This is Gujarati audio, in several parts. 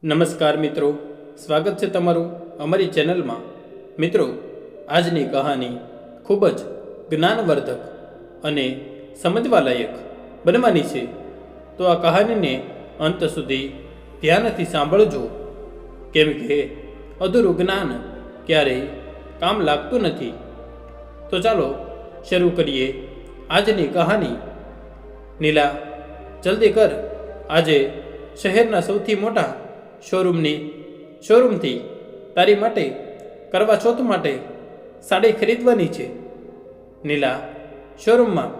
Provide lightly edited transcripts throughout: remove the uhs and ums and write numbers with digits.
નમસ્કાર મિત્રો, સ્વાગત છે તમારું અમારી ચેનલમાં। મિત્રો, આજની કહાની ખૂબ જ જ્ઞાનવર્ધક અને સમજવાલાયક બનવાની છે, તો આ કહાનીને અંત સુધી ધ્યાનથી સાંભળજો, કેમ કે અધૂરું જ્ઞાન ક્યારેય કામ લાગતું નથી। તો ચાલો શરૂ કરીએ આજની કહાની। નીલા, જલ્દી કર, આજે શહેરના સૌથી મોટા શોરૂમથી તારી માટે કરવા ચોથ માટે સાડી ખરીદવાની છે। નીલા શોરૂમમાં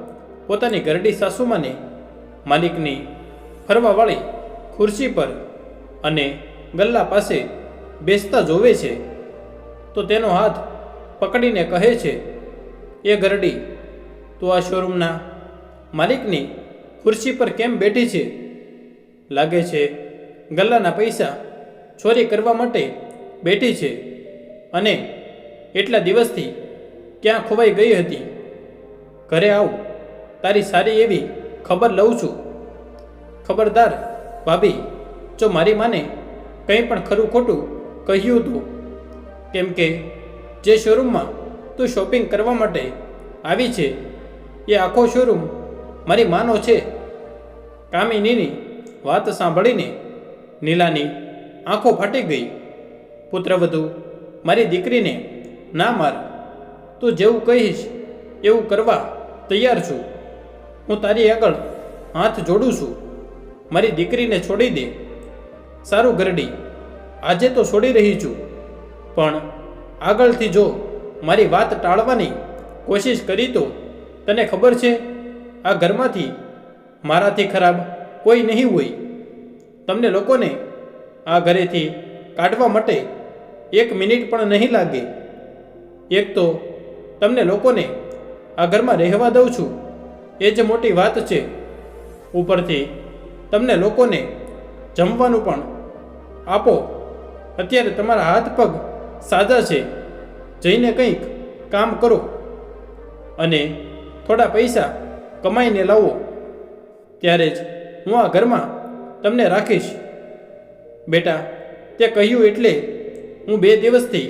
પોતાની ઘરડી સાસુમાને માલિકની ફરવાવાળી ખુરશી પર અને ગલ્લા પાસે બેસતા જોવે છે, તો તેનો હાથ પકડીને કહે છે, એ ઘરડી, તું આ શોરૂમના માલિકની ખુરશી પર કેમ બેઠી છે? લાગે છે ગલ્લાના પૈસા ચોરી કરવા માટે બેઠી છે અને એટલા દિવસથી ક્યાં ખોવાઈ ગઈ હતી? ઘરે આવ, તારી સારી એવી ખબર લઉં છું। ખબરદાર ભાભી, જો મારી માને કંઈ પણ ખરું ખોટું કહ્યું હતું, કેમ કે જે શોરૂમમાં તું શોપિંગ કરવા માટે આવી છે એ આખો શોરૂમ મારી માનો છે। કામિનીની વાત સાંભળીને નીલાની આંખો ફાટી ગઈ। પુત્રવધુ, મારી દીકરીને ના માર, તું જેવું કહીશ એવું કરવા તૈયાર છું। હું તારી આગળ હાથ જોડું છું, મારી દીકરીને છોડી દે। સારું ઘરડી, આજે તો છોડી રહી છું, પણ આગળથી જો મારી વાત ટાળવાની કોશિશ કરી તો તને ખબર છે આ ઘરમાંથી મારાથી ખરાબ કોઈ નહીં હોય। તમને લોકોને આ ઘરેથી કાઢવા માટે 1 મિનિટ પણ નહીં લાગે। એક તો તમને લોકોને આ ઘરમાં રહેવા દઉં છું એ જ મોટી વાત છે, ઉપરથી તમને લોકોને જમવાનું પણ આપો। અત્યારે તમારા હાથ પગ સાજા છે, જઈને કંઈક કામ કરો અને થોડા પૈસા કમાઈને લાવો, ત્યારે જ હું આ ઘરમાં તમને રાખીશ। બેટા, તે કહ્યું એટલે હું 2 દિવસથી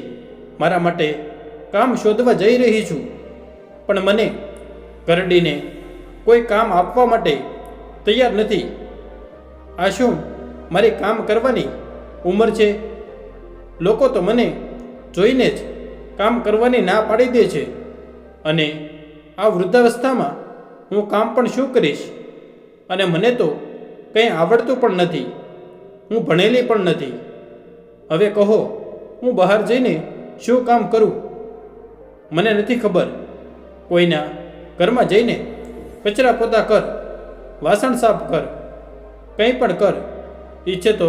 મારા માટે કામ શોધવા જઈ રહી છું, પણ મને ઘરડીને કોઈ કામ આપવા માટે તૈયાર નથી। આ શું મારી કામ કરવાની ઉંમર છે? લોકો તો મને જોઈને જ કામ કરવાની ના પાડી દે છે, અને આ વૃદ્ધાવસ્થામાં હું કામ પણ શું કરીશ? અને મને તો કંઈ આવડતું પણ નથી, હું ભણેલી પણ નથી। હવે કહો, હું બહાર જઈને શું કામ કરું? મને નથી ખબર। કોઈના ઘરમાં જઈને કચરા પોતા કર, વાસણ સાફ કર, કંઈ પણ કર। ઈચ્છે તો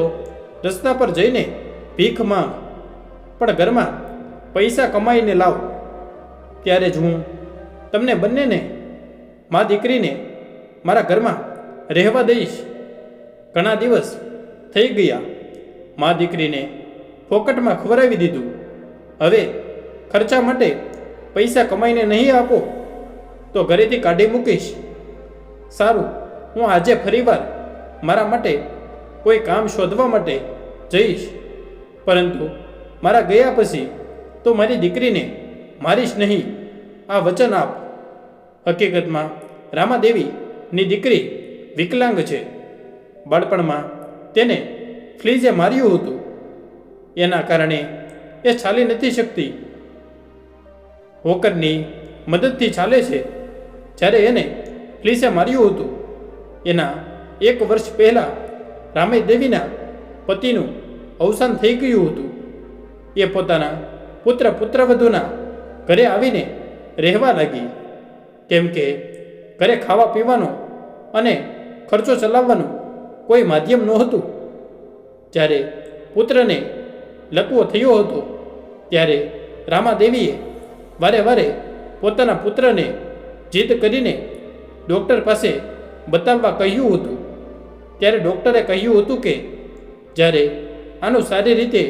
રસ્તા પર જઈને ભીખ માંગ, પણ ઘરમાં પૈસા કમાઈને લાવ, ત્યારે જ હું તમને બંનેને, મા દીકરીને, મારા ઘરમાં રહેવા દઈશ। ઘણા દિવસ થઈ ગયા, મા દીકરીને ફોકટમાં ખવડાવી દીધું, હવે ખર્ચા માટે પૈસા કમાઈને નહીં આપો તો ઘરેથી કાઢી મૂકીશ। સારું, હું આજે ફરીવાર મારા માટે કોઈ કામ શોધવા માટે જઈશ, પરંતુ મારા ગયા પછી તો મારી દીકરીને મારીશ નહીં, આ વચન આપ। હકીકતમાં રામાદેવીની દીકરી વિકલાંગ છે। બાળપણમાં તેને ફ્લીઝે માર્યું હતું, એના કારણે એ ચાલી નથી શકતી, હોકરની મદદથી ચાલે છે। જ્યારે એને ફ્લીઝે માર્યું હતું એના 1 વર્ષ પહેલાં રામાદેવીના પતિનું અવસાન થઈ ગયું હતું। એ પોતાના પુત્રવધૂના ઘરે આવીને રહેવા લાગી, કેમ કે ઘરે ખાવા પીવાનો અને ખર્ચો ચલાવવાનું કોઈ માધ્યમ નહોતું। જ્યારે પુત્રને લકવો થયો હતો ત્યારે રામાદેવીએ વારે વારે પોતાના પુત્રને જીદ કરીને ડૉક્ટર પાસે બતાવવા કહ્યું હતું। ત્યારે ડૉક્ટરે કહ્યું હતું કે જ્યારે આનું સારી રીતે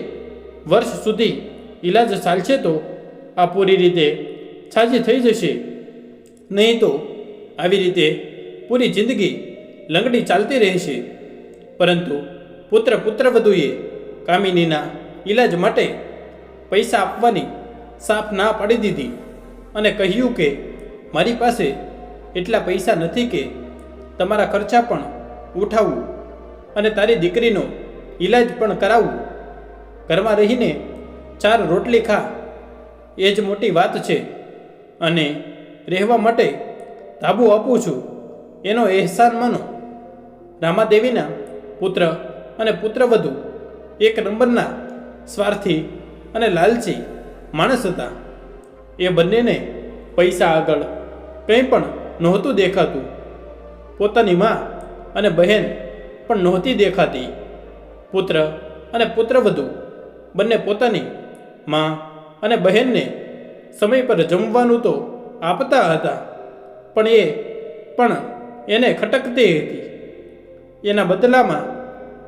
વર્ષ સુધી ઈલાજ ચાલશે તો આ પૂરી રીતે સાજી થઈ જશે, નહીં તો આવી રીતે પૂરી જિંદગી લંગડી ચાલતી રહેશે। પરંતુ પુત્રવધુએ કામિનીના ઈલાજ માટે પૈસા આપવાની સાફ ના પાડી દીધી અને કહ્યું કે મારી પાસે એટલા પૈસા નથી કે તમારા ખર્ચા પણ ઉઠાવવું અને તારી દીકરીનો ઈલાજ પણ કરાવવું. ઘરમાં રહીને 4 રોટલી ખા એ જ મોટી વાત છે અને રહેવા માટે ધાબુ આપું છું એનો અહેસાન માનો. રામાદેવીના પુત્ર અને પુત્રવધુ એક નંબરના સ્વાર્થી અને લાલચી માણસ હતા. એ બંનેને પૈસા આગળ કંઈ પણ નહોતું દેખાતું. પોતાની મા અને બહેન પણ નહોતી દેખાતી. પુત્ર અને પુત્રવધુ બંને પોતાની મા અને બહેનને સમય પર જમવાનું તો આપતા હતા, પણ એને ખટકતી હતી. એના બદલામાં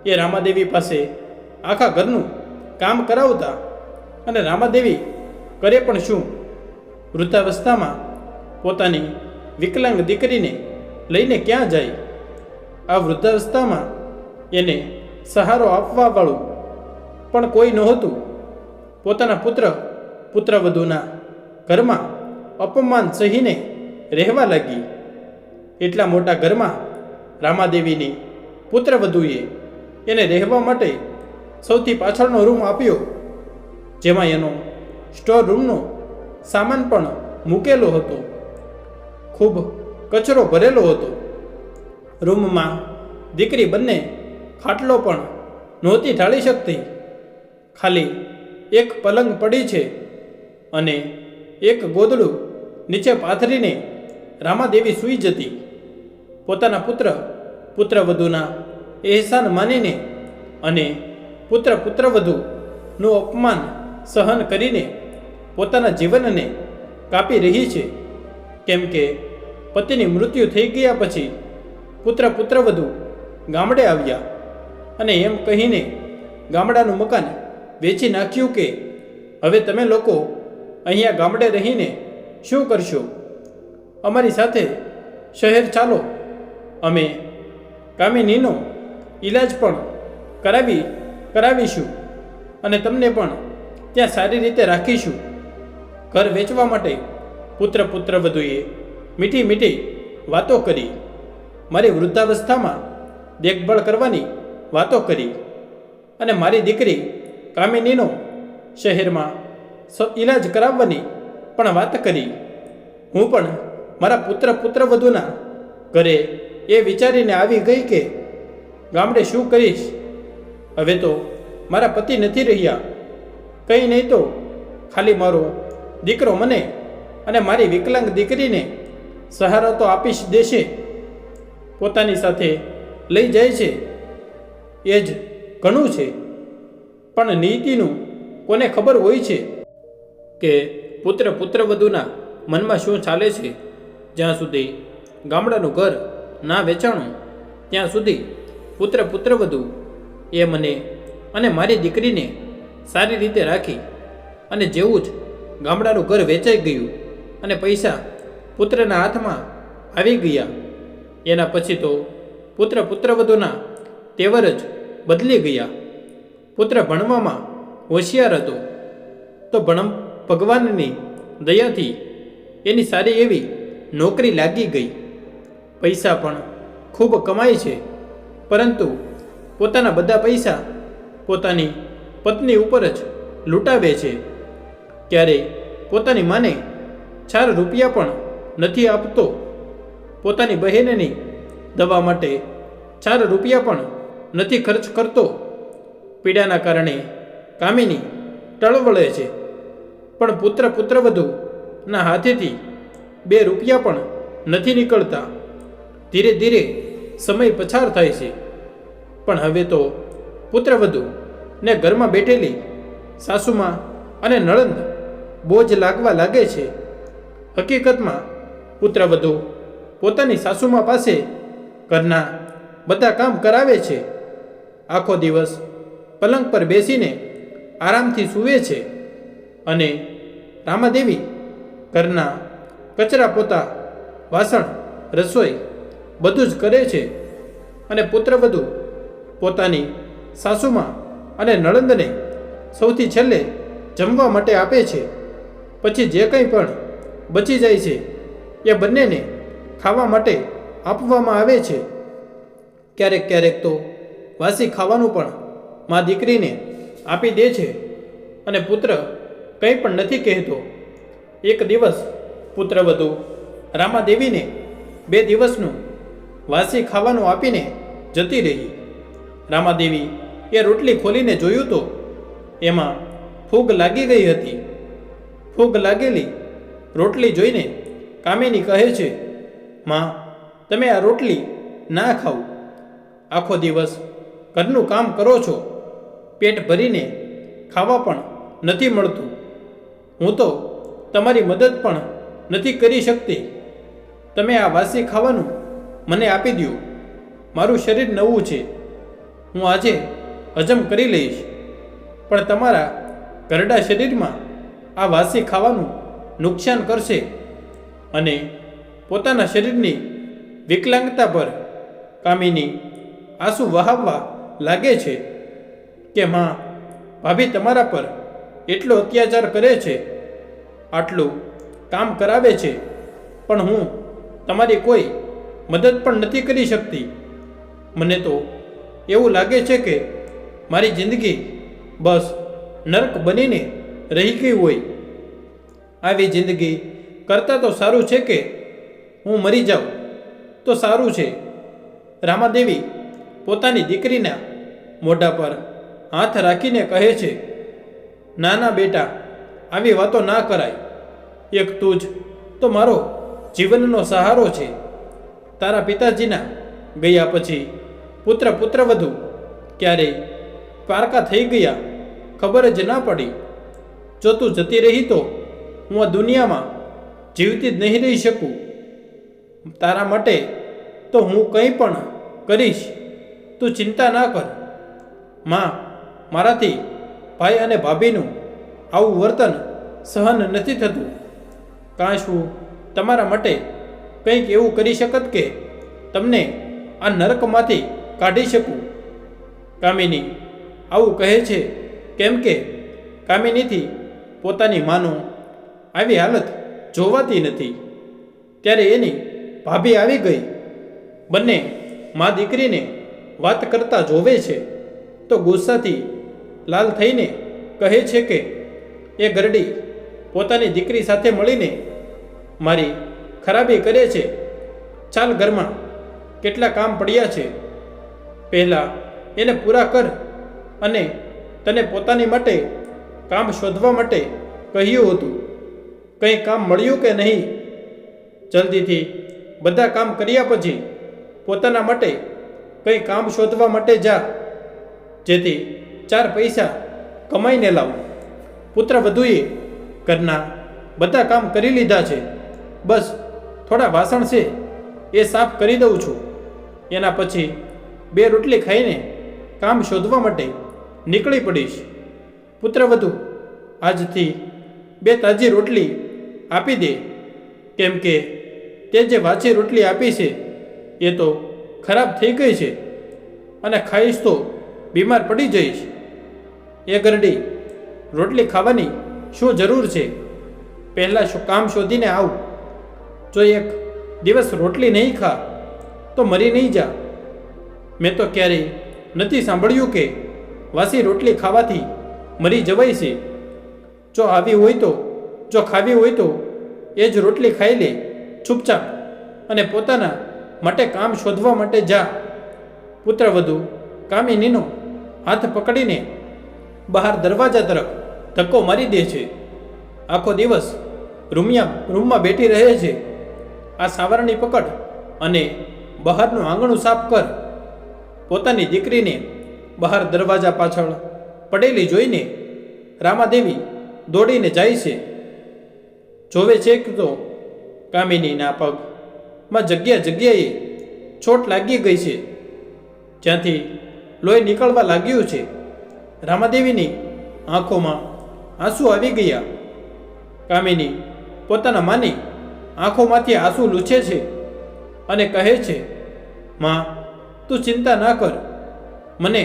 એ રામાદેવી પાસે આખા ઘરનું કામ કરાવતા અને રામાદેવી કરે પણ શું, વૃદ્ધાવસ્થામાં પોતાની વિકલાંગ દીકરીને લઈને ક્યાં જાય? આ વૃદ્ધાવસ્થામાં એને સહારો આપવાવાળું પણ કોઈ નહોતું. પોતાના પુત્રવધુના ઘરમાં અપમાન સહીને રહેવા લાગી. એટલા મોટા ઘરમાં રામાદેવીની પુત્રવધુએ એને રહેવા માટે સૌથી પાછળનો રૂમ આપ્યો, જેમાં એનો સ્ટોર રૂમનો સામાન પણ મૂકેલો હતો. ખૂબ કચરો ભરેલો હતો. રૂમમાં દીકરી બંને ખાટલો પણ નહોતી ઢાળી શકતી. ખાલી એક પલંગ પડી છે અને એક ગોદડું નીચે પાથરીને રામાદેવી સૂઈ જતી. પોતાના પુત્રવધુના અહેસાન માનીને અને પુત્રવધુનું અપમાન સહન કરીને પોતાના જીવનને કાપી રહી છે. કેમ કે પતિની મૃત્યુ થઈ ગયા પછી પુત્રવધુ ગામડે આવ્યા અને એમ કહીને ગામડાનું મકાન વેચી નાખ્યું કે હવે તમે લોકો અહીંયા ગામડે રહીને શું કરશો? અમારી સાથે શહેર ચાલો, અમે કામિનીનો ઈલાજ પણ કરાવીશું અને તમને પણ ત્યાં સારી રીતે રાખીશું. ઘર વેચવા માટે પુત્રવધુએ મીઠી વાતો કરી. મારી વૃદ્ધાવસ્થામાં દેખભાળ કરવાની વાતો કરી અને મારી દીકરી કામિનીનો શહેરમાં ઈલાજ કરાવવાની પણ વાત કરી. હું પણ મારા પુત્રવધુના ઘરે એ વિચારીને આવી ગઈ કે ગામડે શું કરીશ? હવે તો મારા પતિ નથી રહ્યા, કંઈ નહીં તો ખાલી મારો દીકરો મને અને મારી વિકલાંગ દીકરીને સહારો તો આપી દેશે, પોતાની સાથે લઈ જાય છે એ જ ઘણું છે. પણ નીતિનું કોને ખબર હોય છે કે પુત્રવધુના મનમાં શું ચાલે છે? જ્યાં સુધી ગામડાનું ઘર ના વેચાણું ત્યાં સુધી પુત્રવધુ એ મને અને મારી દીકરીને સારી રીતે રાખી અને જેવું જ ગામડાનું ઘર વેચાઈ ગયું અને પૈસા પુત્રના હાથમાં આવી ગયા, એના પછી તો પુત્રવધુના તેવર જ બદલી ગયા. પુત્ર ભણવામાં હોશિયાર હતો તો ભગવાનની દયાથી એની સારી એવી નોકરી લાગી ગઈ. પૈસા પણ ખૂબ કમાય છે, પરંતુ પોતાના બધા પૈસા પોતાની પત્ની ઉપર જ લૂંટાવે છે. ક્યારેય પોતાની માને 4 રૂપિયા પણ નથી આપતો. પોતાની બહેનની દવા માટે 4 રૂપિયા પણ નથી ખર્ચ કરતો. પીડાના કારણે કામિની ટળવળે છે, પણ પુત્રવધુના હાથેથી 2 રૂપિયા પણ નથી નીકળતા. ધીરે ધીરે સમય પસાર થાય છે, પણ હવે તો પુત્રવધુ ને ઘરમાં બેઠેલી સાસુમાં અને નણંદ બોજ લાગવા લાગે છે. હકીકતમાં પુત્રવધુ પોતાની સાસુમા પાસે ઘરના બધા કામ કરાવે છે. આખો દિવસ પલંગ પર બેસીને આરામથી સૂવે છે અને રામાદેવી ઘરના કચરા પોતા, વાસણ, રસોઈ બધું જ કરે છે અને પુત્રવધુ પોતાની સાસુમાં અને નણંદને સૌથી છેલ્લે જમવા માટે આપે છે. પછી જે કંઈ પણ બચી જાય છે એ બંનેને ખાવા માટે આપવામાં આવે છે. ક્યારેક ક્યારેક તો વાસી ખાવાનું પણ મા દીકરીને આપી દે છે અને પુત્ર કંઈ પણ નથી કહેતો. એક દિવસ પુત્રવધુ રામાદેવીને 2 દિવસનું વાસી ખાવાનું આપીને જતી રહી. રામાદેવી એ રોટલી ખોલીને જોયું તો એમાં ફૂગ લાગી ગઈ હતી. ફૂગ લાગેલી રોટલી જોઈને કામિની કહે છે, માં, તમે આ રોટલી ના ખાઓ. આખો દિવસ ઘરનું કામ કરો છો, પેટ ભરીને ખાવા પણ નથી મળતું. હું તો તમારી મદદ પણ નથી કરી શકતી. તમે આ વાસી ખાવાનું મને આપી દો. મારું શરીર નવું છે, હું આજે હજમ કરી લઈશ, પણ તમારા ઘરડા શરીરમાં આ વાસી ખાવાનું નુકસાન કરશે. અને પોતાના શરીરની વિકલાંગતા પર કામિની આંસુ વહાવવા લાગે છે કે માં, ભાભી તમારા પર એટલો અત્યાચાર કરે છે, આટલું કામ કરાવે છે, પણ હું તમારી કોઈ મદદ પણ નથી કરી શકતી. મને તો એવું લાગે છે કે મારી જિંદગી બસ નર્ક બનીને રહી ગઈ હોય. આવી જિંદગી કરતાં તો સારું છે કે હું મરી જાઉં તો સારું છે. રામાદેવી પોતાની દીકરીના મોઢા પર હાથ રાખીને કહે છે, ના ના બેટા, આવી વાતો ના કરાય. એક તું જ તો મારો જીવનનો સહારો છે. તારા પિતાજીના ગયા પછી પુત્રવધુ ક્યારેય પારકા થઈ ગયા ખબર જ ના પડી. જો તું જતી રહી તો હું આ દુનિયામાં જીવતી જ નહીં રહી શકું. તારા માટે તો હું કંઈ પણ કરીશ, તું ચિંતા ના કર. માં, મારાથી ભાઈ અને ભાભીનું આવું વર્તન સહન નથી થતું. કાશ હું તમારા માટે કંઈક એવું કરી શકત કે તમને આ નરકમાંથી કાઢી શકું. કામિની આવું કહે છે કેમ કે કામિનીથી પોતાની માનો આવી હાલત જોવાતી નથી. ત્યારે એની ભાભી આવી ગઈ. બંને મા દીકરીને વાત કરતા જોવે છે તો ગુસ્સાથી લાલ થઈને કહે છે કે એ ગરડી પોતાની દીકરી સાથે મળીને મારી ખરાબી કરે છે. ચાલ, ઘરમાં કેટલા કામ પડ્યા છે, પહેલાં એને પૂરા કર. અને તને પોતાની માટે કામ શોધવા માટે કહ્યું હતું, કંઈ કામ મળ્યું કે નહીં? જલ્દીથી બધા કામ કર્યા પછી પોતાના માટે કંઈ કામ શોધવા માટે જા, જેથી 4 પૈસા કમાઈને લાવ. પુત્રવધુએ ઘરના બધા કામ કરી લીધા છે, બસ થોડા વાસણ છે એ સાફ કરી દઉં છું. એના પછી 2 રોટલી ખાઈને કામ શોધવા માટે નીકળી પડીશ. પુત્રવધુ આજથી 2 તાજી રોટલી આપી દે, કેમ કે તે જે વાંચી રોટલી આપી છે એ તો ખરાબ થઈ ગઈ છે અને ખાઈશ તો બીમાર પડી જઈશ. એ ગરડી, રોટલી ખાવાની શું જરૂર છે? પહેલાં કામ શોધીને આવ. જો 1 દિવસ રોટલી નહીં ખા તો મરી નહીં જા. મેં તો ક્યારેય નથી સાંભળ્યું કે વાસી રોટલી ખાવાથી મરી જવાય છે. જો ખાવી હોય તો એ જ રોટલી ખાઈ લે ચૂપચાપ, અને પોતાના માટે કામ શોધવા માટે જા. પુત્રવધુ કામિનીનો હાથ પકડીને બહાર દરવાજા તરફ ધક્કો મારી દે છે. આખો દિવસ રૂમમાં બેઠી રહે છે. આ સાવરણી પકડ અને બહારનું આંગણું સાફ કર. પોતાની દીકરીને બહાર દરવાજા પાછળ પડેલી જોઈને રામાદેવી દોડીને જાય છે. જોવે છે કે તો કામિનીના પગમાં જગ્યાએ ચોટ લાગી ગઈ છે, જ્યાંથી લોહી નીકળવા લાગ્યું છે. રામાદેવીની આંખોમાં આંસુ આવી ગયા. કામિની પોતાના માની આંખોમાંથી આંસુ લૂછે છે અને કહે છે, માં, તું ચિંતા ના કર, મને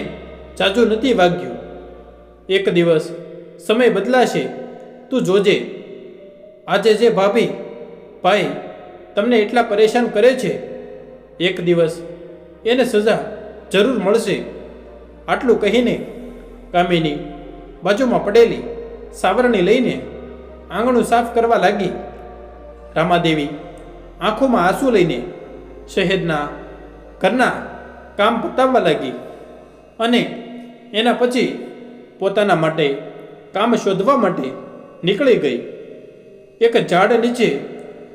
જાજુ નથી વાગ્યું. એક દિવસ સમય બદલાશે, તું જોજે. આજે જે ભાઈ તમને એટલા પરેશાન કરે છે, એક દિવસ એને સજા જરૂર મળશે. આટલું કહીને કામિની બાજુમાં પડેલી સાવરણી લઈને આંગણું સાફ કરવા લાગી. રામાદેવી આંખોમાં આંસુ લઈને શહેરના ઘરના કામ પતાવવા લાગી અને એના પછી પોતાના માટે કામ શોધવા માટે નીકળી ગઈ. એક ઝાડ નીચે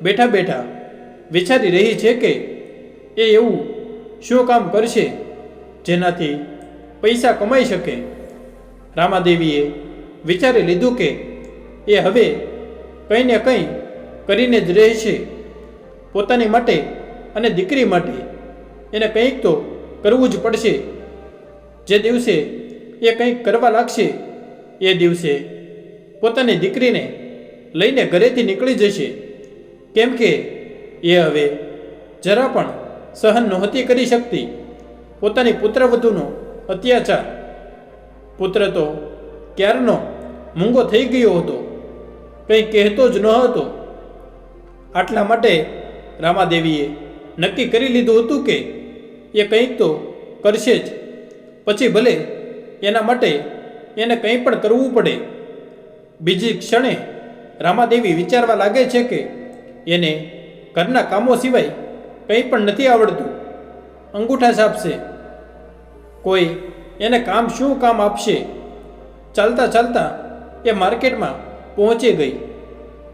બેઠા બેઠા વિચારી રહી છે કે એ એવું શું કામ કરશે જેનાથી પૈસા કમાઈ શકે. રામાદેવીએ વિચારી લીધું કે એ હવે કંઈ ને કંઈ કરીને જ રહેશે. પોતાની માટે અને દીકરી માટે એને કંઈક તો કરવું જ પડશે. જે દિવસે એ કંઈક કરવા લાગશે એ દિવસે પોતાની દીકરીને લઈને ઘરેથી નીકળી જશે. કેમ કે એ હવે જરા પણ સહન નહોતી કરી શકતી પોતાની પુત્રવધૂનો અત્યાચાર. પુત્ર તો ક્યારનો મૂંગો થઈ ગયો હતો, કંઈ કહેતો જ ન હતો. આટલા માટે રામાદેવીએ નક્કી કરી લીધું હતું કે એ કંઈક તો કરશે જ, પછી ભલે એના માટે એને કંઈ પણ કરવું પડે. બીજી ક્ષણે રામાદેવી વિચારવા લાગે છે કે એને ઘરના કામો સિવાય કંઈ પણ નથી આવડતું. અંગૂઠા છાપશે, કોઈ એને કામ શું કામ આપશે. ચાલતા ચાલતા એ માર્કેટમાં પહોંચી ગઈ.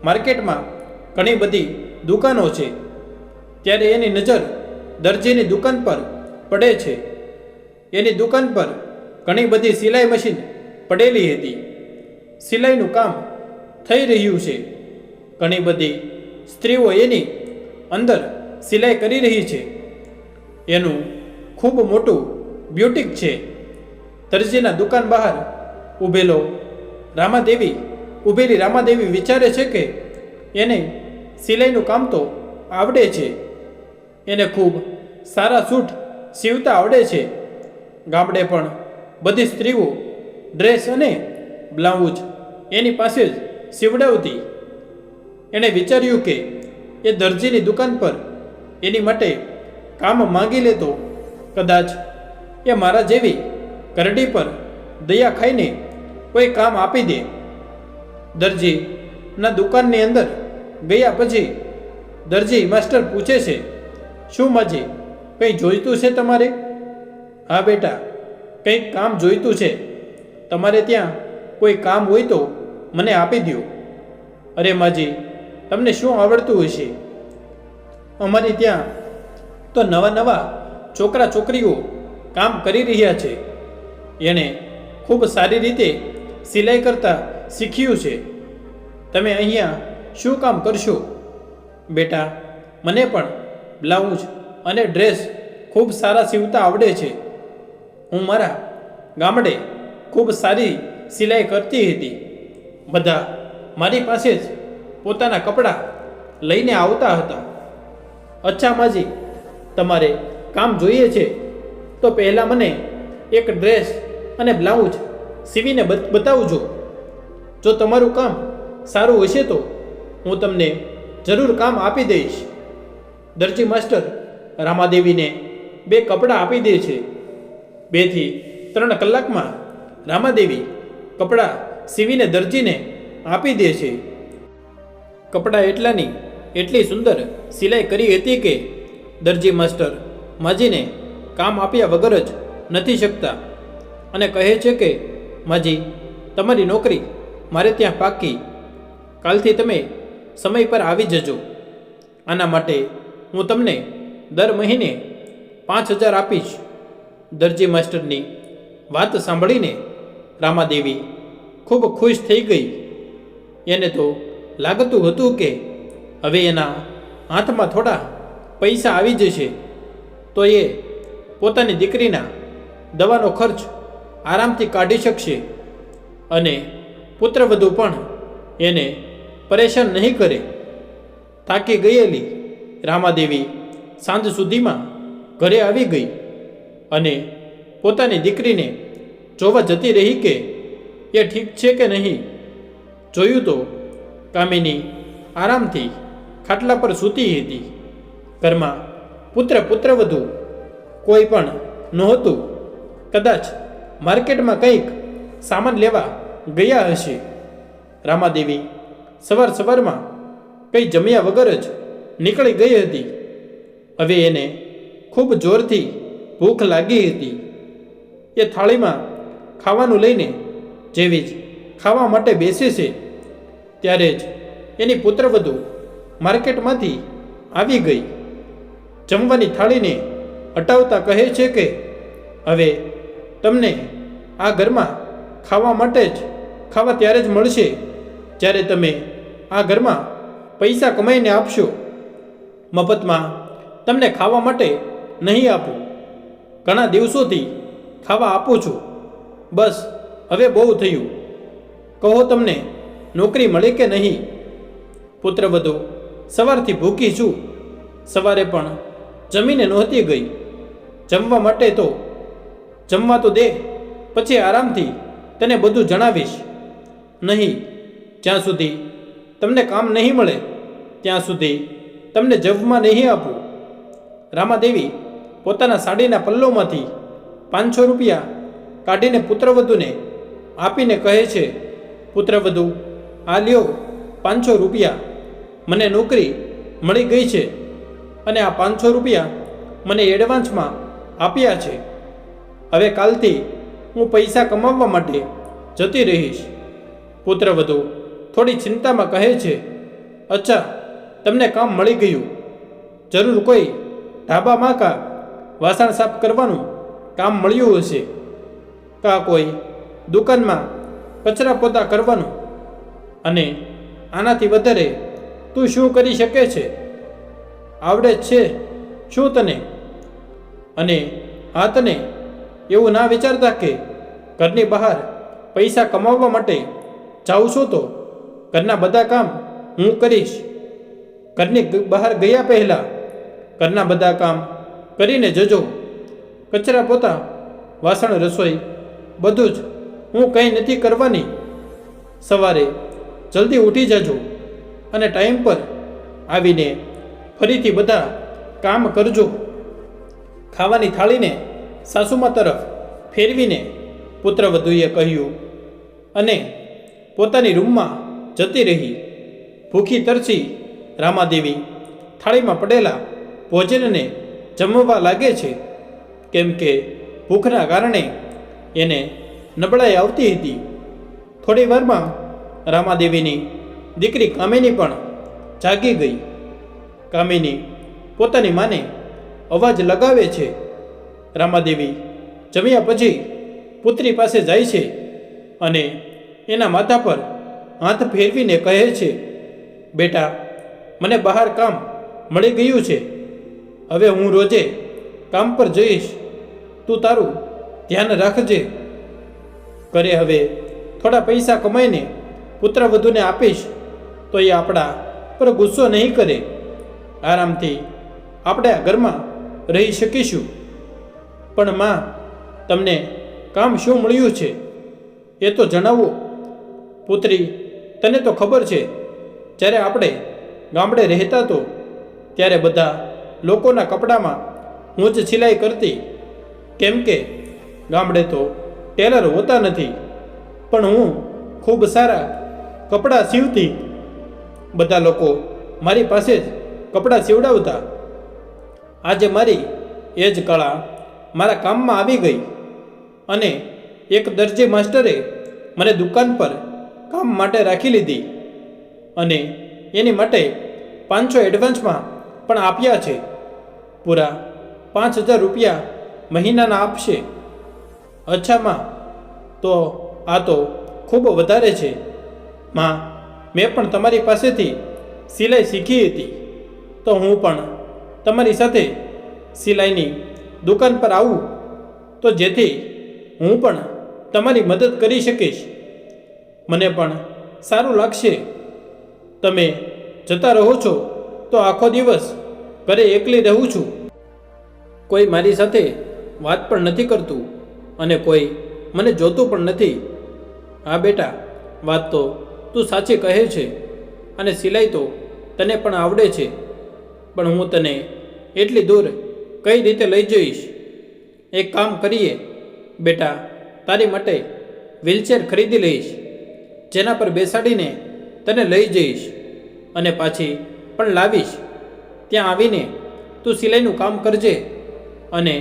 માર્કેટમાં ઘણી બધી દુકાનો છે, ત્યારે એની નજર દરજીની દુકાન પર પડે છે. એની દુકાન પર ઘણી બધી સિલાઈ મશીન પડેલી હતી. સિલાઈનું કામ થઈ રહ્યું છે. ઘણી બધી સ્ત્રીઓ એની અંદર સિલાઈ કરી રહી છે. એનું ખૂબ મોટું બ્યુટીક છે. દરજીના દુકાન બહાર ઊભેલી રામાદેવી વિચારે છે કે એને સિલાઈનું કામ તો આવડે છે. એને ખૂબ સારા સૂટ સીવતા આવડે છે. ગામડે પણ બધી સ્ત્રીઓ ડ્રેસ અને બ્લાઉઝ એની પાસે જ સીવડાવતી. એણે વિચાર્યું કે એ દરજીની દુકાન પર એની માટે કામ માંગી લે તો કદાચ એ મારા જેવી કરડી પર દયા ખાઈને કોઈ કામ આપી દે. દરજીના દુકાનની અંદર ગયા પછી દરજી માસ્ટર પૂછે છે, શું માજી કંઈ જોઈતું છે તમારે? હા બેટા, કંઈક કામ જોઈતું છે. તમારે ત્યાં કોઈ કામ હોય તો મને આપી દો. અરે માજી, તમને શું આવડતું હશે? અમારી ત્યાં તો નવા છોકરા છોકરીઓ કામ કરી રહ્યા છે. એણે ખૂબ સારી રીતે સિલાઈ કરતા શીખ્યું છે. તમે અહીંયા શું કામ કરશો? બેટા, મને પણ બ્લાઉઝ અને ડ્રેસ ખૂબ સારા સીવતા આવડે છે. હું મારા ગામડે ખૂબ સારી સિલાઈ કરતી હતી. બધા મારી પાસે જ પોતાના કપડાં લઈને આવતા હતા. અચ્છા માજી, તમારે કામ જોઈએ છે તો પહેલાં મને એક ડ્રેસ અને બ્લાઉઝ સીવીને બતાવજો. જો તમારું કામ સારું હશે તો હું તમને જરૂર કામ આપી દઈશ. દરજી માસ્ટર રામાદેવીને 2 કપડાં આપી દે છે. 2 થી 3 કલાકમાં રામાદેવી કપડાં સીવીને દરજીને આપી દે છે. કપડાં એટલી સુંદર સિલાઈ કરી હતી કે દરજી માસ્ટર માજીને કામ આપ્યા વગર જ નથી શકતા અને કહે છે કે માજી, તમારી નોકરી મારે ત્યાં પાકી. કાલથી તમે સમય પર આવી જજો. આના માટે હું તમને દર મહિને 5,000 આપીશ. દરજી માસ્ટરની વાત સાંભળીને રામાદેવી ખૂબ ખુશ થઈ ગઈ. એને તો લાગતું હતું કે હવે એના હાથમાં થોડા પૈસા આવી જશે તો એ પોતાની દીકરીના દવાનો ખર્ચ આરામથી કાઢી શકશે અને પુત્રવધુ પણ એને પરેશાન નહીં કરે. થાકી ગયેલી રામાદેવી સાંજ સુધીમાં ઘરે આવી ગઈ અને પોતાની દીકરીને જોવા જતી રહી કે એ ઠીક છે કે નહીં. જોયું તો કામિની આરામથી ખાટલા પર સૂતી હતી. ઘરમાં પુત્રવધુ કોઈ પણ નહોતું. કદાચ માર્કેટમાં કંઈક સામાન લેવા ગયા હશે. રામાદેવી સવારમાં કંઈ જમ્યા વગર જ નીકળી ગઈ હતી. હવે એને ખૂબ જોરથી ભૂખ લાગી હતી. એ થાળીમાં ખાવાનું લઈને જેવી જ ખાવા માટે બેસે છે ત્યારે જ એની પુત્રવધુ માર્કેટમાંથી આવી ગઈ. જમવાની થાળીને હટાવતા કહે છે કે હવે તમને આ ઘરમાં ખાવા માટે જ ખાવા ત્યારે જ મળશે જ્યારે તમે આ ઘરમાં પૈસા કમાઈને આપશો. મફતમાં તમને ખાવા માટે નહીં આપું. ઘણા દિવસોથી ખાવા આપું છું. બસ હવે બહુ થયું. કહો તમને નોકરી મળે કે નહીં. પુત્રવધુ સવારથી ભૂખી છું. સવારે પણ જમીને નહોતી ગઈ. જમવા માટે તો જમવા તો દે, પછી આરામથી તને બધું જણાવીશ. નહીં, જ્યાં સુધી તમને કામ નહીં મળે ત્યાં સુધી તમને જમવા નહીં આપું. રામાદેવી પોતાના સાડીના પલ્લોમાંથી 500 રૂપિયા કાઢીને પુત્રવધુને આપીને કહે છે, પુત્રવધુ, આ લ્યો 500 રૂપિયા. મને નોકરી મળી ગઈ છે અને આ 500 રૂપિયા મને એડવાન્સમાં આપ્યા છે. હવે કાલથી હું પૈસા કમાવવા માટે જતી રહીશ. પુત્રવધુ થોડી ચિંતામાં કહે છે, અચ્છા, તમને કામ મળી ગયું. જરૂર કોઈ ઢાબામાં કા વાસણ સાફ કરવાનું કામ મળ્યું હશે, કા કોઈ દુકાનમાં કચરા પોતા કરવાનું. અને આનાથી વધારે તું શું કરી શકે છે? આવડે જ છે શું તને? અને હા, તને એવું ના વિચારતા કે ઘરની બહાર પૈસા કમાવવા માટે જાઉં છું તો ઘરના બધા કામ હું કરીશ. ઘરની બહાર ગયા પહેલાં ઘરના બધા કામ કરીને જજો. કચરા પોતા, વાસણ, રસોઈ બધું જ હું કંઈ નથી કરવાની. સવારે જલ્દી ઉઠી જજો અને ટાઈમ પર આવીને ફરીથી બધા કામ કરજો. ખાવાની થાળીને સાસુમા તરફ ફેરવીને પુત્રવધુએ કહ્યું અને પોતાની રૂમમાં જતી રહી. ભૂખી તરસી રામાદેવી થાળીમાં પડેલા ભોજનને જમવા લાગે છે. કેમ કે ભૂખના કારણે એને નબળાઈ આવતી હતી. થોડી વારમાં રામાદેવીની દીકરી કામિની પણ જાગી ગઈ. કામિની પોતાની માને અવાજ લગાવે છે. રામાદેવી જમ્યા પછી પુત્રી પાસે જાય છે અને એના માથા પર હાથ ફેરવીને કહે છે, બેટા, મને બહાર કામ મળી ગયું છે. હવે હું રોજે કામ પર જઈશ. તું તારું ધ્યાન રાખજે. ઘરે હવે થોડા પૈસા કમાઈને પુત્રવધુને આપીશ તો એ આપણા પર ગુસ્સો નહીં કરે. આરામથી આપણે આ ઘરમાં રહી શકીશું. પણ માં, તમને કામ શું મળ્યું છે એ તો જણાવો. પુત્રી, તને તો ખબર છે, જ્યારે આપણે ગામડે રહેતા તો ત્યારે બધા લોકોના કપડામાં હું જ સિલાઈ કરતી. કેમ કે ગામડે તો ટેલર હોતા નથી, પણ હું ખૂબ સારા કપડાં સીવતી. બધા લોકો મારી પાસે જ કપડાં સીવડાવતા. આજે મારી એ જ કળા મારા કામમાં આવી ગઈ અને એક દરજી માસ્ટરે મને દુકાન પર કામ માટે રાખી લીધી અને એની માટે 500 એડવાન્સમાં પણ આપ્યા છે. પૂરા 5000 રૂપિયા મહિનાના આપશે. અચ્છા માં, તો આ તો ખૂબ વધારે છે. માં, મેં પણ તમારી પાસેથી સિલાઈ શીખી હતી, તો હું પણ તમારી સાથે સિલાઈની દુકાન પર આવું તો જેથી હું પણ તમારી મદદ કરી શકીશ. મને પણ સારું લાગશે. તમે જતા રહો છો તો આખો દિવસ ઘરે એકલી રહું છું. કોઈ મારી સાથે વાત પણ નથી કરતું અને કોઈ મને જોતું પણ નથી. હા બેટા, વાત તો તું સાચી કહે છે અને સિલાઈ તો તને પણ આવડે છે, પણ હું તને એટલી દૂર કઈ રીતે લઈ જઈશ? એક કામ કરીએ બેટા, તારી માટે વ્હીલચેર ખરીદી લઈશ, જેના પર બેસાડીને તને લઈ જઈશ અને પાછી પણ લાવીશ. ત્યાં આવીને તું સિલાઈનું કામ કરજે અને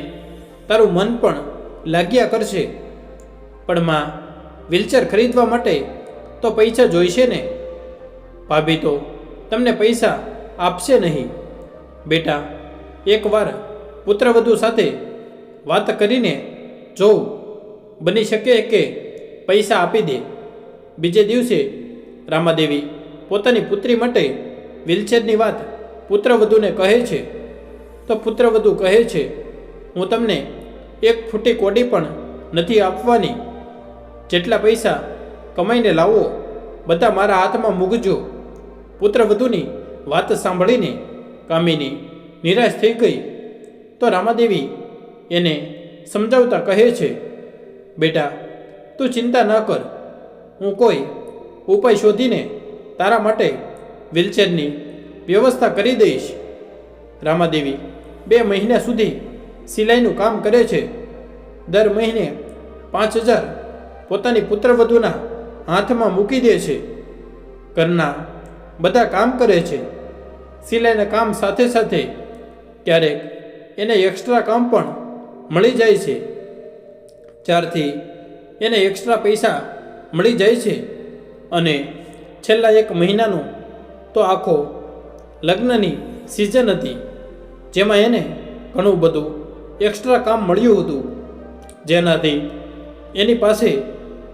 તારું મન પણ લાગ્યા કરશે. પણ માં, વ્હીલચેર ખરીદવા માટે તો પૈસા જોઈશે ને? ભાભી તો તમને પૈસા આપશે નહીં. બેટા, એકવાર પુત્રવધુ સાથે વાત કરીને જોઉં, બની શકે કે પૈસા આપી દે. બીજે દિવસે રામાદેવી પોતાની પુત્રી માટે વ્હીલચેરની વાત પુત્રવધુને કહે છે. તો પુત્રવધુ કહે છે, હું તમને 1 ફૂટી કોડી પણ નથી આપવાની. જેટલા પૈસા કમાઈને લાવો બધા મારા હાથમાં મૂકજો. પુત્રવધુની વાત સાંભળીને કામિની નિરાશ થઈ ગઈ. તો રામાદેવી એને સમજાવતા કહે છે, બેટા, તું ચિંતા ન કર, હું કોઈ ઉપાય શોધીને તારા માટે વ્હીલચેરની વ્યવસ્થા કરી દઈશ. રામાદેવી 2 મહિના સુધી સિલાઈનું કામ કરે છે. દર મહિને 5,000 પોતાની પુત્રવધુના હાથમાં મૂકી દે છે. ઘરના બધા કામ કરે છે. સિલાઈના કામ સાથે સાથે ક્યારેક એને એક્સ્ટ્રા કામ પણ મળી જાય છે, જ્યારથી એને એક્સ્ટ્રા પૈસા મળી જાય છે. અને છેલ્લા 1 મહિનાનો તો આખો લગ્નની સિઝન હતી, જેમાં એને ઘણું બધું એક્સ્ટ્રા કામ મળ્યું હતું, જેનાથી એની પાસે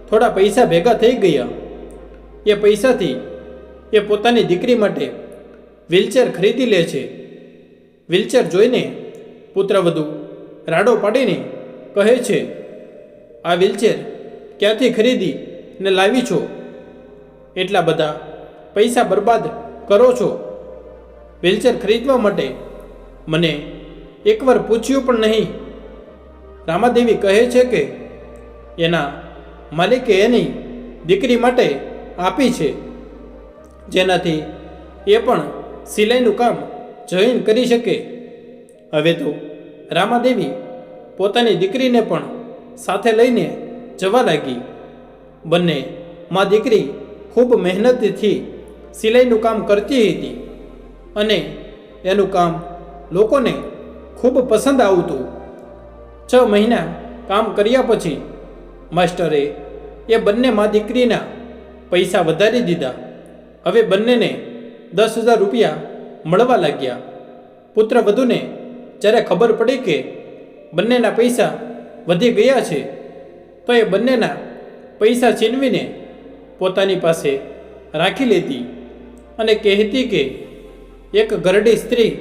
થોડા પૈસા ભેગા થઈ ગયા. એ પૈસાથી એ પોતાની દીકરી માટે વ્હીલચેર ખરીદી લે છે. વ્હીલચેર જોઈને પુત્રવધુ રાડો પાડીને કહે છે, આ વ્હીલચેર ક્યાંથી ખરીદી ને લાવી છો? એટલા બધા પૈસા બરબાદ કરો છો. વ્હીલચેર ખરીદવા માટે મને એકવાર પૂછ્યું પણ નહીં. રામાદેવી કહે છે કે એના માલિકે એની દીકરી માટે આપી છે, જેનાથી એ પણ સિલાઈનું કામ જોઈન કરી શકે. હવે તો રામાદેવી પોતાની દીકરીને પણ સાથે લઈને જવા લાગી. બંને મા દીકરી ખૂબ મહેનતથી સિલાઈનું કામ કરતી હતી અને એનું કામ લોકોને ખૂબ પસંદ આવતું. 6 મહિના કામ કર્યા પછી માસ્ટરે એ બંને મા દીકરીના પૈસા વધારી દીધા. હવે બંનેને 10,000 રૂપિયા મળવા લાગ્યા. પુત્રવધુને જ્યારે ખબર પડી કે બંનેના પૈસા વધી ગયા છે, તો એ બંનેના પૈસા છીનવીને પોતાની પાસે રાખી લેતી અને કહેતી કે એક ઘરડી સ્ત્રી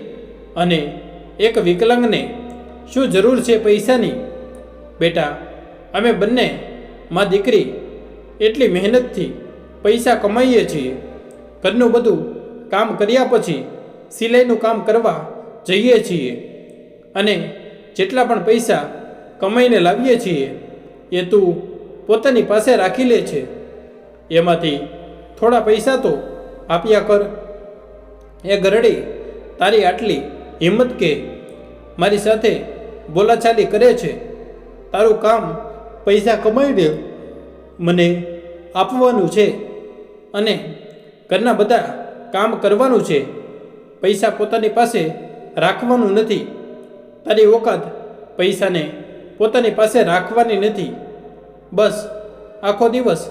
અને એક વિકલાંગને શું જરૂર છે પૈસાની? બેટા, અમે બંને મા દીકરી એટલી મહેનતથી પૈસા કમાઈએ છીએ. ઘરનું બધું કામ કર્યા પછી સિલાઈનું કામ કરવા જઈએ છીએ અને જેટલા પણ પૈસા કમાઈને લાવીએ છીએ એ તું પોતાની પાસે રાખી લે છે. એમાંથી થોડા પૈસા તો આપ્યા કર. એ ઘરડી તારી આટલી હિંમત કે મારી સાથે બોલાચાલી કરે છે? તારું કામ પૈસા કમાઈને મને આપવાનું છે અને ઘરના બધા કામ કરવાનું છે. પૈસા પોતાની પાસે રાખવાનું નથી. તારી ઓકાત પૈસાને પોતાની પાસે રાખવાની નથી. બસ આખો દિવસ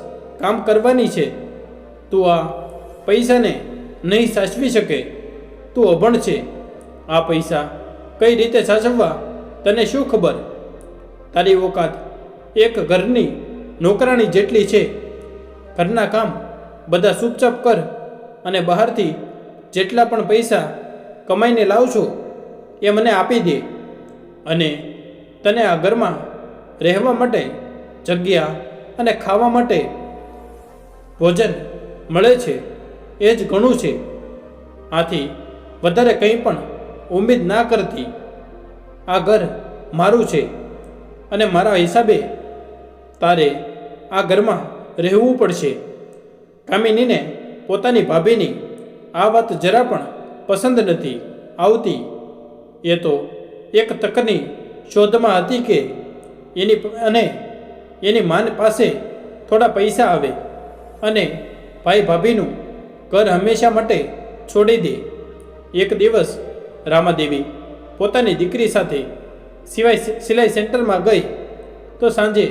કામ કરવાની છે. તું આ પૈસાને નહીં સાચવી શકે. તું અભણ છે. આ પૈસા કઈ રીતે સાચવવા તને શું ખબર? તારી ઓકાત એક ઘરની નોકરાણી જેટલી છે. ઘરના કામ બધા ચૂપચાપ કર અને બહારથી જેટલા પણ પૈસા કમાઈને લાવશો એ મને આપી દે અને તને આ ઘરમાં રહેવા માટે જગ્યા અને ખાવા માટે ભોજન મળે છે એ જ ઘણું છે. આથી વધારે કંઈ પણ ઉમ્મીદ ના કરતી. આ ઘર મારું છે અને મારા હિસાબે તારે આ ઘરમાં રહેવું પડશે. કામિનીને પોતાની ભાભીની આ વાત જરા પણ પસંદ નથી આવતી. એ તો એક તકની શોધમાં હતી કે એની માન પાસે થોડા પૈસા આવે અને ભાઈ ભાભીનું ઘર હંમેશા માટે છોડી દે. એક દિવસ રામાદેવી પોતાની દીકરી સાથે સિલાઈ સેન્ટરમાં ગઈ તો સાંજે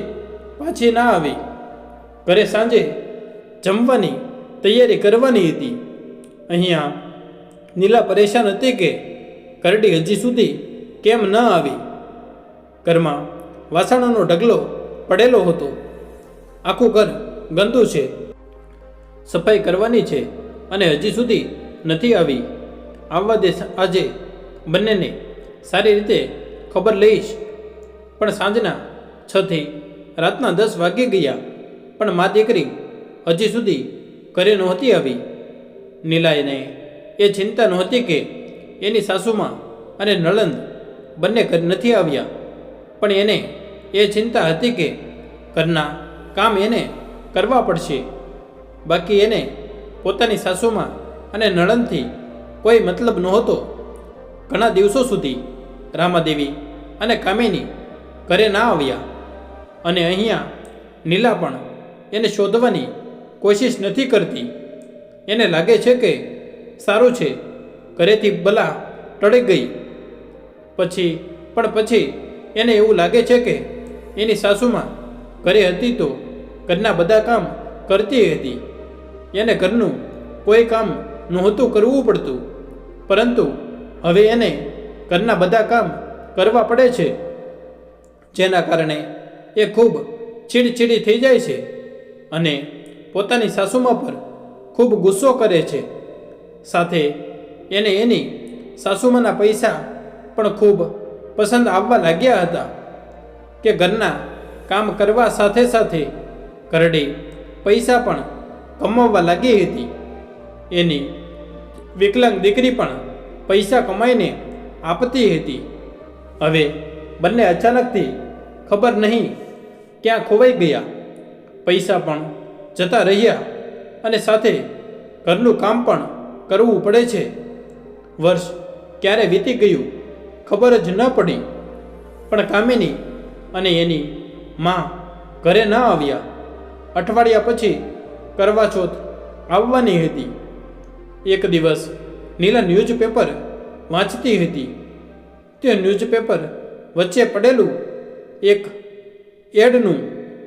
પાછી ના આવી. ઘરે સાંજે જમવાની તૈયારી કરવાની હતી. અહીંયા નીલા પરેશાન હતી કે કરડી હજી સુધી કેમ ન આવી. ઘરમાં વાસણોનો ઢગલો પડેલો હતો. આખું ઘર ગંદુ છે, સફાઈ કરવાની છે અને હજી સુધી નથી આવી. આવવા દે, આજે બંનેને સારી રીતે ખબર લઈશ. પણ સાંજના 6 થી રાતના 10 વાગી ગયા પણ મા દીકરી હજી સુધી ઘરે નહોતી આવી. નીલાને એ ચિંતા નહોતી કે એની સાસુમાં અને નળંદ બંને ઘર નથી આવ્યા, પણ એને એ ચિંતા હતી કે ઘરના કામ એને કરવા પડશે. બાકી એને પોતાની સાસુમાં અને નળંદથી કોઈ મતલબ નહોતો. ઘણા દિવસો સુધી રામાદેવી અને કામિની ઘરે ના આવ્યા અને અહીંયા નીલા પણ એને શોધવાની કોશિશ નથી કરતી. એને લાગે છે કે સારું છે, ઘરેથી બલા ટળી ગઈ. પછી એને એવું લાગે છે કે એની સાસુમાં ઘરે હતી તો ઘરના બધા કામ કરતી હતી. એને ઘરનું કોઈ કામ નહોતું કરવું પડતું, પરંતુ હવે એને ઘરના બધા કામ કરવા પડે છે, જેના કારણે એ ખૂબ ચીડચીડી થઈ જાય છે અને પોતાની સાસુમાં પર ખૂબ ગુસ્સો કરે છે. સાથે એને એની સાસુમાના પૈસા પણ ખૂબ પસંદ આવવા લાગ્યા હતા કે ઘરના કામ કરવા સાથે સાથે કરડી પૈસા પણ કમાવવા લાગી હતી. એની વિકલાંગ દીકરી પણ પૈસા કમાઈને આપતી હતી. હવે બંને અચાનકથી ખબર નહીં ક્યાં ખોવાઈ ગયા. પૈસા પણ જતા રહ્યા અને સાથે ઘરનું કામ પણ કરવું પડે છે. વર્ષ ક્યારે વીતી ગયું ખબર જ ન પડી. પણ કામિની અને એની મા ઘરે ન આવ્યા. અઠવાડિયા પછી કરવા ચોથ આવવાની હતી. એક દિવસ નીલા ન્યૂઝપેપર વાંચતી હતી. તે ન્યૂઝપેપર વચ્ચે પડેલું એક એડનું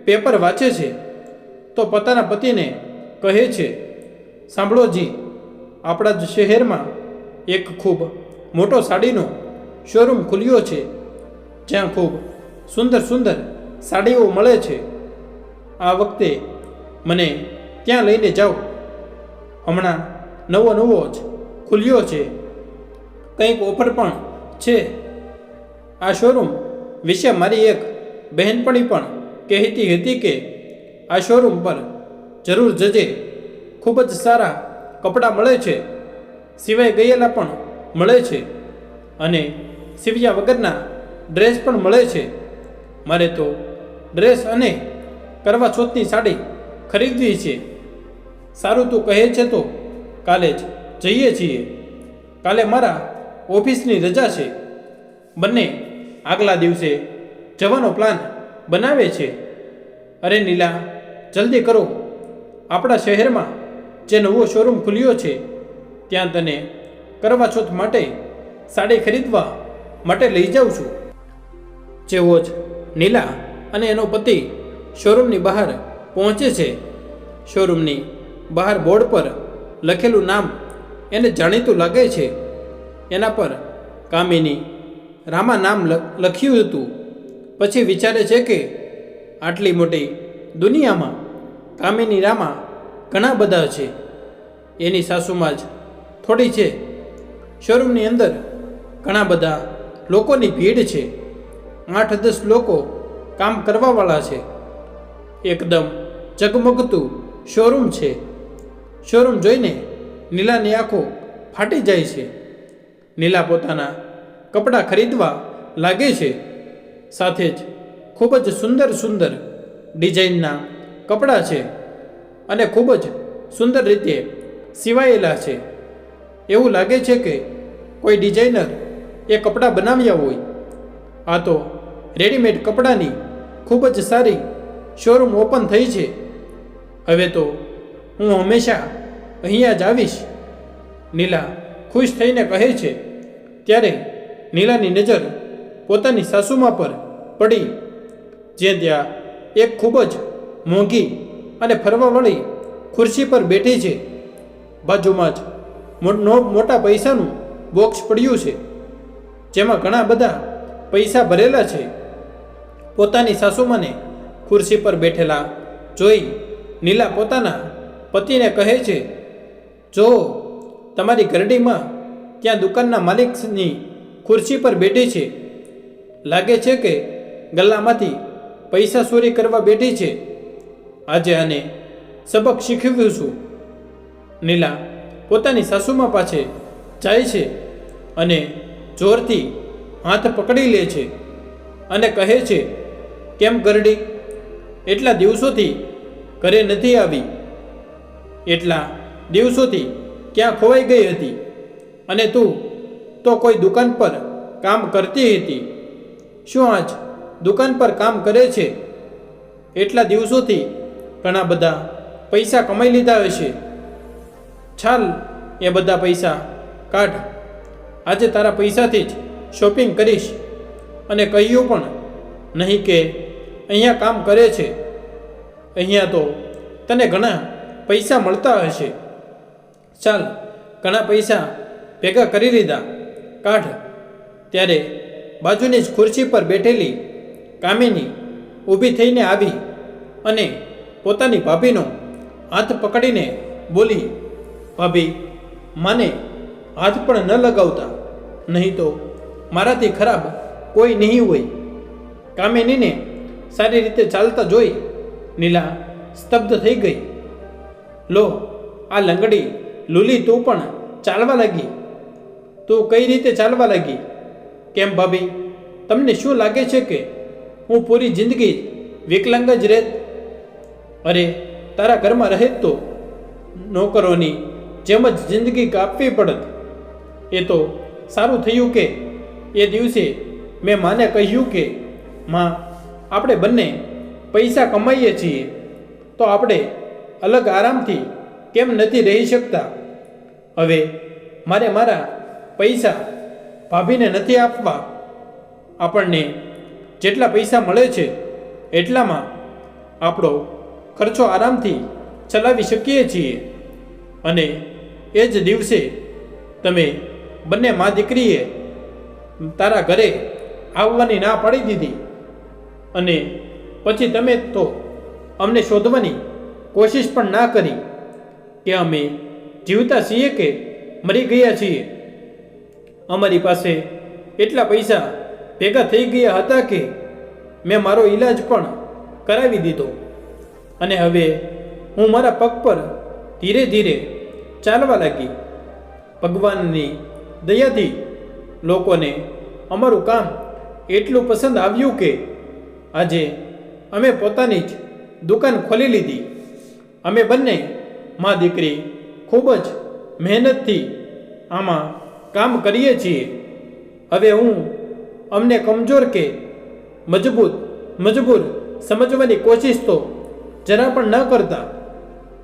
પેપર વાંચે છે તો પોતાના પતિને કહે છે, સાંભળો જી, આપણા જ શહેરમાં એક ખૂબ મોટો સાડીનો શોરૂમ ખુલ્યો છે, જ્યાં ખૂબ સુંદર સુંદર સાડીઓ મળે છે. આ વખતે મને ત્યાં લઈને જાઓ. હમણાં નવો જ ખુલ્યો છે, કંઈક ઓફર પણ છે. આ શોરૂમ વિશે મારી એક બહેનપણી પણ કહેતી હતી કે આ શોરૂમ પર જરૂર જજે. ખૂબ જ સારા કપડાં મળે છે, સિવાય ગયેલા પણ મળે છે અને સિવ્યા વગરના ડ્રેસ પણ મળે છે. મારે તો ડ્રેસ અને કરવા ચોથની સાડી ખરીદવી છે. સારું, તું કહે છે તો કાલે જ જઈએ છીએ. કાલે મારા ઓફિસની રજા છે. બંને આગલા દિવસે જવાનો પ્લાન બનાવે છે. અરે નીલા, જલ્દી કરો, આપણા શહેરમાં જે નવો શોરૂમ ખુલ્યો છે ત્યાં તને કરવા ચોથ માટે સાડી ખરીદવા માટે લઈ જાઉં છું. જેવો જ નીલા અને એનો પતિ શોરૂમની બહાર પહોંચે છે, શોરૂમની બહાર બોર્ડ પર લખેલું નામ એને જાણીતું લાગે છે. એના પર કામિની રામા નામ લખ્યું હતું. પછી વિચારે છે કે આટલી મોટી દુનિયામાં કામિની રામા ઘણા બધા છે. એની સાસુમાં જ થોડી છે. શોરૂમની અંદર ઘણા બધા લોકોની ભીડ છે. 8-10 લોકો કામ કરવાવાળા છે. એકદમ ઝગમગતું શોરૂમ છે. શોરૂમ જોઈને નીલાની આંખો ફાટી જાય છે. નીલા પોતાના કપડાં ખરીદવા લાગે છે. સાથે જ ખૂબ જ સુંદર સુંદર ડિઝાઇનના કપડાં છે. અને ખૂબ જ સુંદર રીતે સીવાયેલા છે. એવું લાગે છે કે કોઈ ડિઝાઇનર એ કપડાં બનાવ્યા હોય. આ તો રેડીમેડ કપડાની ખૂબ જ સારી શોરૂમ ઓપન થઈ છે. હવે તો હું હંમેશા અહીંયા જ આવીશ, નીલા ખુશ થઈને કહે છે. ત્યારે નીલાની નજર પોતાની સાસુમા પર પડી, જે ત્યાં એક ખૂબ જ મોંઘી અને ફરવાવાળી ખુરશી પર બેઠી છે. બાજુમાં જ મોટા પૈસાનું બોક્સ પડ્યું છે, જેમાં ઘણા બધા પૈસા ભરેલા છે. પોતાની સાસુમાને ખુરશી પર બેઠેલા જોઈ નીલા પોતાના પતિને કહે છે, જો તમારી ઘરડીમાં ત્યાં દુકાનના માલિકની ખુરશી પર બેઠી છે. લાગે છે કે ગલ્લામાંથી પૈસા ચોરી કરવા બેઠી છે. આજે આને સબક શીખવ્યું છું. નીલા પોતાની સાસુમા પાસે જાય છે અને જોરથી હાથ પકડી લે છે અને કહે છે, કેમ ઘરડી, એટલા દિવસોથી ઘરે નથી આવી? એટલા દિવસોથી ક્યાં ખોવાઈ ગઈ હતી? અને તું તો કોઈ દુકાન પર કામ કરતી હતી. શું આજ દુકાન પર કામ કરે છે? એટલા દિવસોથી ઘણા બધા પૈસા કમાઈ લીધા હશે. ચાલ, એ બધા પૈસા કાઢ. આજે તારા પૈસાથી જ શોપિંગ કરીશ. અને કહ્યું પણ નહીં કે અહીંયા કામ કરે છે. અહીંયા તો તને ઘણા પૈસા મળતા હશે. ચાલ, ઘણા પૈસા ભેગા કરી લીધા, કાઢ. ત્યારે બાજુની જ ખુરશી પર બેઠેલી કામિની ઊભી થઈને આવી અને પોતાની ભાભીનો હાથ પકડીને બોલી, ભાભી, માને હાથ પણ ન લગાવતા, નહીં તો મારાથી ખરાબ કોઈ નહીં હોય. કામિનીને સારી રીતે ચાલતા જોઈ નીલા સ્તબ્ધ થઈ ગઈ. લો, આ લંગડી લૂલી, તું પણ ચાલવા લાગી. તું કઈ રીતે ચાલવા લાગી? કેમ ભાભી, તમને શું લાગે છે કે હું પૂરી જિંદગી વિકલાંગ જ રહેત? અરે, તારા ઘરમાં રહે તો નોકરોની જેમ જ જિંદગી કાપવી પડત. એ તો સારું થયું કે એ દિવસે મેં માને કહ્યું કે માં, આપણે બંને પૈસા કમાઈએ છીએ તો આપણે અલગ આરામથી કેમ નથી રહી શકતા? હવે મારે મારા પૈસા ભાભીને નથી આપવા. આપણને જેટલા પૈસા મળે છે એટલામાં આપણો ખર્ચો આરામથી ચલાવી શકીએ છીએ. અને એ જ દિવસે તમે બંને મા દીકરીએ તારા ઘરે આવવાની ના પાડી દીધી. અને પછી તમે તો અમને શોધવાની કોશિશ પણ ના કરી કે અમે જીવતા છીએ કે મરી ગયા છીએ. અમારી પાસે એટલા પૈસા ભેગા થઈ ગયા હતા કે મેં મારો ઈલાજ પણ કરાવી દીધો. અને હવે હું મારા પગ પર ધીરે ધીરે ચાલવા લાગી. ભગવાનની દયાથી લોકોને અમારું કામ એટલું પસંદ આવ્યું કે આજે અમે પોતાની જ દુકાન ખોલી લીધી. અમે બંને મા દીકરી ખૂબ જ મહેનતથી આમાં કામ કરીએ છીએ. હવે હું અમને કમજોર કે મજબૂર સમજવાની કોશિશ તો જરા પણ ન કરતા.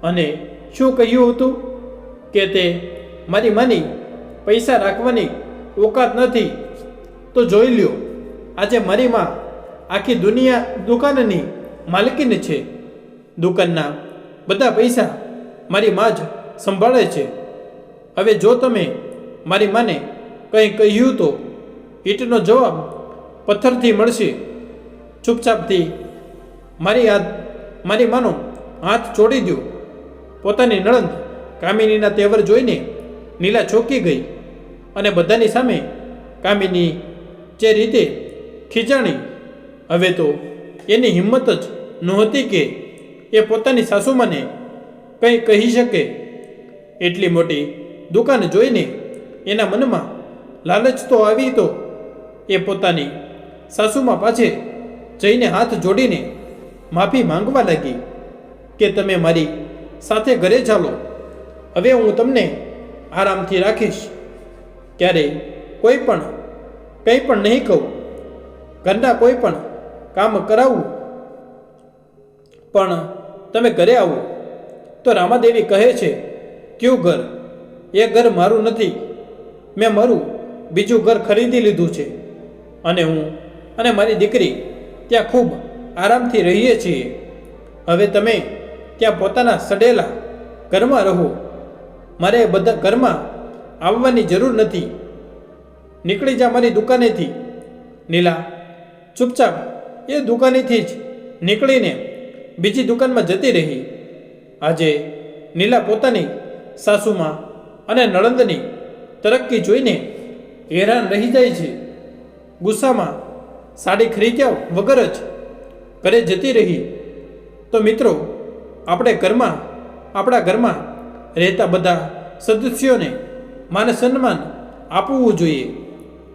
અને શું કહ્યું હતું કે તે મારી માની પૈસા રાખવાની ઓકાત નથી? તો જોઈ લ્યો, આજે મારી માં આખી દુકાનની માલકીન છે. દુકાનના બધા પૈસા મારી માં જ સંભાળે છે. હવે જો તમે મારી માને કંઈ કહ્યું તો ઈંટનો જવાબ પથ્થરથી મળશે. ચૂપચાપથી મારી માનો હાથ છોડી દો. પોતાની નણંદ કામિનીના તેવર જોઈને નીલા ચોંકી ગઈ અને બધાની સામે કામિની જે રીતે ખીજાણી, હવે તો એની હિંમત જ નહોતી કે એ પોતાની સાસુમાને કંઈ કહી શકે. એટલી મોટી દુકાન જોઈને એના મનમાં લાલચ તો આવી તો એ પોતાની સાસુમા પાસે જઈને હાથ જોડીને માફી માંગવા લાગી કે તમે મારી સાથે ઘરે ચાલો. હવે હું તમને આરામથી રાખીશ. ક્યારેય કોઈ પણ કંઈ પણ નહીં કહું. ઘરના કોઈ પણ કામ કરાવવું પણ તમે ઘરે આવો. તો રામાદેવી કહે છે, કયું ઘર? એ ઘર મારું નથી. મેં મારું બીજું ઘર ખરીદી લીધું છે અને હું અને મારી દીકરી ત્યાં ખૂબ આરામથી રહીએ છીએ. હવે તમે ત્યાં પોતાના સડેલા ઘરમાં રહો. મારે બધા ઘરમાં આવવાની જરૂર નથી. નીકળી જા મારી દુકાનેથી. નીલા ચૂપચાપ એ દુકાનેથી જ નીકળીને બીજી દુકાનમાં જતી રહી. આજે નીલા પોતાની સાસુમાં અને નણંદની તરક્કી જોઈને હેરાન રહી જાય છે. ગુસ્સામાં સાડી ખરીદ્યા વગર જ ઘરે જતી રહી. તો મિત્રો, આપણા ઘરમાં રહેતા બધા સદસ્યોને માન સન્માન આપવું જોઈએ.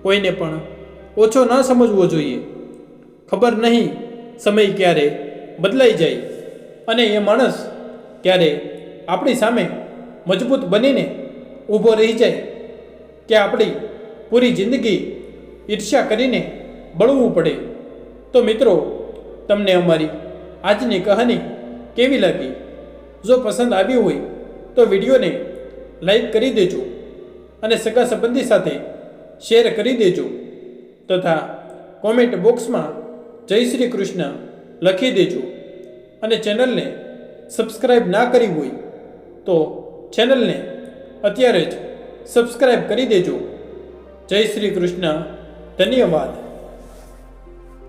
કોઈને પણ ઓછો ન સમજવો જોઈએ. ખબર નહીં સમય ક્યારે બદલાઈ જાય અને એ માણસ ક્યારે આપણી સામે મજબૂત બનીને ઊભો રહી જાય કે આપણી પૂરી જિંદગી ઈર્ષ્યા કરીને બળવું પડે. તો મિત્રો, તમને અમારી આજની કહાની કેવી લાગી? જો પસંદ આવી હોય તો વિડીયોને લાઈક કરી દેજો અને સગા સંબંધી સાથે શેર કરી દેજો તથા કોમેન્ટ બોક્સમાં જય શ્રી કૃષ્ણ લખી દેજો. અને ચેનલને સબસ્ક્રાઈબ ના કરી હોય તો ચેનલને અત્યારે જ સબસ્ક્રાઈબ કરી દેજો. જય શ્રી કૃષ્ણ. ધન્યવાદ.